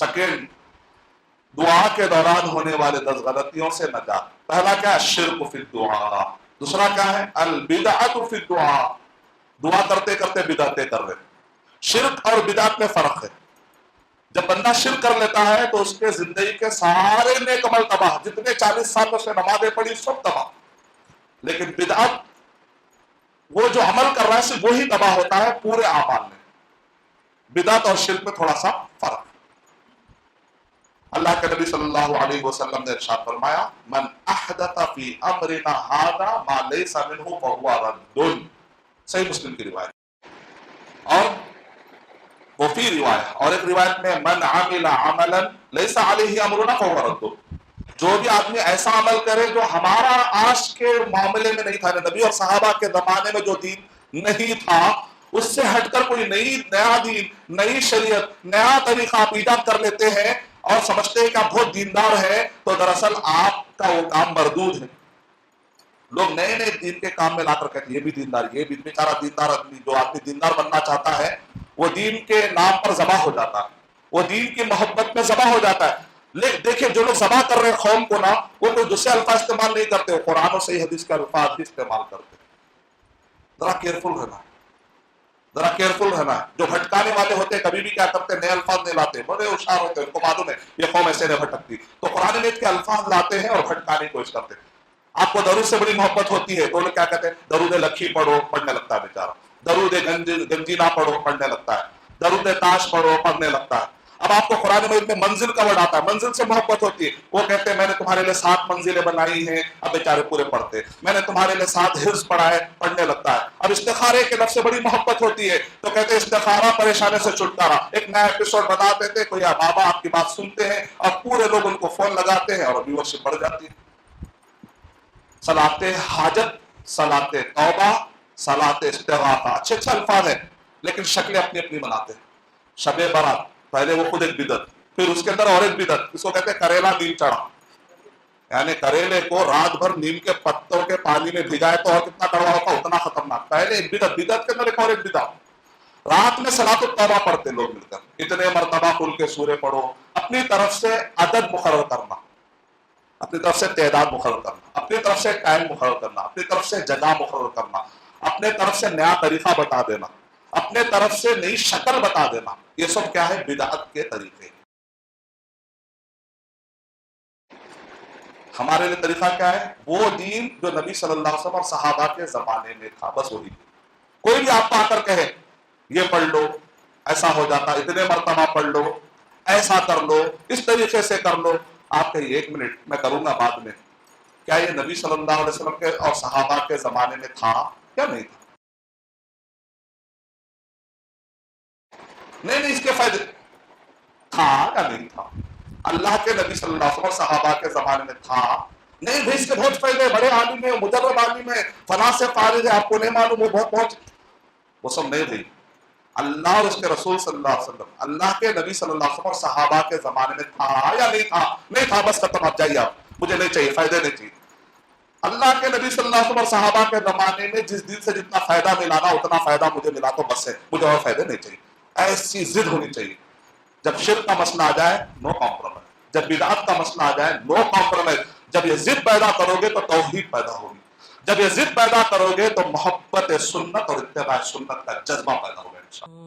Second, दुआ के दौरान होने वाले 10 गलतियों से नजात। पहला क्या है? शिर्क फिर दुआ। दूसरा क्या है? अल बिदअत फिर दुआ, दुआ करते करते बिदअतें कर रहे। शिर्क और बिदअत में फर्क है। जब बंदा शिर्क कर लेता है तो उसके जिंदगी के सारे नेक अमल तबाह, जितने 40 साल से नमाजें पढ़ी सब तबाह। लेकिन बिदअत, वो जो अमल कर रहा है सिर्फ वही तबाह होता है पूरे आमाल में। बिदअत और शिर्क में थोड़ा सा फर्क। अल्लाह के नबी सल्लल्लाहु अलैहि वसल्लम ने इरशाद फरमाया, मन अहदता फी अमरिना हादा मा लैसा मिनहु फहुवा रद्दुन। सही मुस्लिम की रिवायत। और वो फी रिवायत, और एक रिवायत में मन आमिला अमलन लैसा अलैहि अमरुना फहुवा रद्दुन। जो भी आदमी ऐसा अमल करे जो हमारा आज के मामले में नहीं था, नबी और सहाबा के जमाने में जो दीन नहीं था, उससे हटकर कोई नया दीन, नई शरीयत, नया तरीका आप ईजाद कर लेते हैं और समझते हैं कि आप बहुत दीनदार है, तो दरअसल आपका वो काम मरदूद है। लोग नए नए दीन के काम में लाकर कहते हैं ये भी दीनदार, ये भी बेचारा दीनदार आदमी। जो आदमी दीनदार बनना चाहता है वो दीन के नाम पर ज़बा हो जाता है, वो दीन की मोहब्बत में ज़बा हो जाता है। देखिए जो लोग ज़बा कर रहे हैं कौम को ना, वो कोई दूसरे अल्फाज इस्तेमाल नहीं करते, वो कुरान और सही हदीस के अल्फाज भी इस्तेमाल करते हैं। जरा केयरफुल रहना है, जरा केयरफुल रहना है। जो भटकाने वाले होते हैं कभी भी क्या करते हैं, नए अल्फाज नहीं लाते, बड़े होशियार होते हैं, उनको मालूम है ये कौम ऐसे नहीं भटकती, तो कुरान में के अल्फाज लाते हैं और भटकाने की कोशिश करते हैं। आपको दरूद से बड़ी मोहब्बत होती है तो लोग क्या कहते हैं, दरूद लखी पढ़ो, पढ़ने लगता है बेचारा। दरूद गंजी ना पढ़ो, पढ़ने लगता है। दरूद ताश पढ़ो, पढ़ने लगता है। अब आपको कुरान में मंजिल का वर्ड आता है, मंजिल से मोहब्बत होती है, वो कहते हैं मैंने तुम्हारे लिए 7 मंजिलें बनाई हैं, अब बेचारे पूरे पढ़ते। मैंने तुम्हारे लिए 7 हिफ्ज़ पढ़ा है, पढ़ने लगता है। अब इस्तिखारे के लफ्ज़ से बड़ी मोहब्बत होती है तो कहते हैं इस्तिखारा परेशानी से छुटकारा। एक नया एपिसोड बना देते, कोई बाबा आपकी बात सुनते हैं और पूरे लोग उनको फोन लगाते हैं और व्यूअरशिप बढ़ जाती है। सलाते हाजत, सलाते तौबा, सलाते इस्तिगासा, अच्छे अच्छे अल्फाज हैं, लेकिन शक्लें अपनी अपनी बनाते हैं। शबे बारात, पहले वो खुद एक बिदत, फिर उसके अंदर और एक बिदत, इसको कहते हैं करेला नीम चढ़ा, यानी करेले को रात भर नीम के पत्तों के पानी में भिगाए तो और कितना कड़वा होता, उतना खतरनाक। पहले एक बिदत, बिदत के अंदर एक और एक बिदत। रात में सलातो तौबा पढ़ते लोग मिलकर, इतने मरतबा खुल के सूरे पढ़ो, अपनी तरफ से अदद मुकर्रर करना, अपनी तरफ से तादाद मुकर्रर करना, अपनी तरफ से टाइम मुकर्रर करना, अपनी तरफ से जगह मुकर्रर करना, अपने तरफ से नया तरीका बता देना, अपने तरफ से नई शक्ल बता देना। ये सब क्या है? बिदअत के तरीके। हमारे लिए तरीका क्या है? वो दीन जो नबी सल्लल्लाहु अलैहि वसल्लम और सहाबा के जमाने में था, बस वही। कोई भी आपको आकर कहे ये पढ़ लो, ऐसा हो जाता, इतने मरतबा पढ़ लो, ऐसा कर लो, इस तरीके से कर लो, आप कहिए 1 मिनट मैं करूंगा बाद में। क्या ये नबी सल्लल्लाहु अलैहि वसल्लम के और सहाबा के जमाने में था क्या? नहीं था। नहीं, इसके फायदे था या नहीं था? अल्लाह के नबी सल्लल्लाहु अलैहि वसल्लम सहाबा के जमाने में था नहीं भाई, इसके बहुत फायदे, बड़े आलिम है, मुजर्रब आलिम है, फला से फारिग है, आपको नहीं मालूम, वो बहुत, वो सब नहीं भाई। अल्लाह और उसके रसूल सल्लल्लाहु अलैहि वसल्लम, अल्लाह के नबी सल्लल्लाहु अलैहि वसल्लम और सहाबा के जमाने में था या नहीं था? नहीं था, बस खत्म, आप जाइए, आप, मुझे नहीं चाहिए, फायदे नहीं चाहिए। अल्लाह के नबी सल्लल्लाहु अलैहि वसल्लम और सहाबा के जमाने में जिस दिन से जितना फायदा मिला ना, उतना फायदा मुझे मिला तो बस है, मुझे और फायदे नहीं चाहिए। ऐसी जिद होनी चाहिए। जब शिर्क का मसला आ जाए, नो कॉम्प्रोमाइज। जब बिदअत का मसला आ जाए, नो कॉम्प्रोमाइज। जब ये जिद पैदा करोगे तो तौहीद पैदा होगी। जब ये जिद पैदा करोगे तो मोहब्बत सुन्नत और इत्तिबा सुन्नत का जज्बा पैदा होगा इंशाअल्लाह।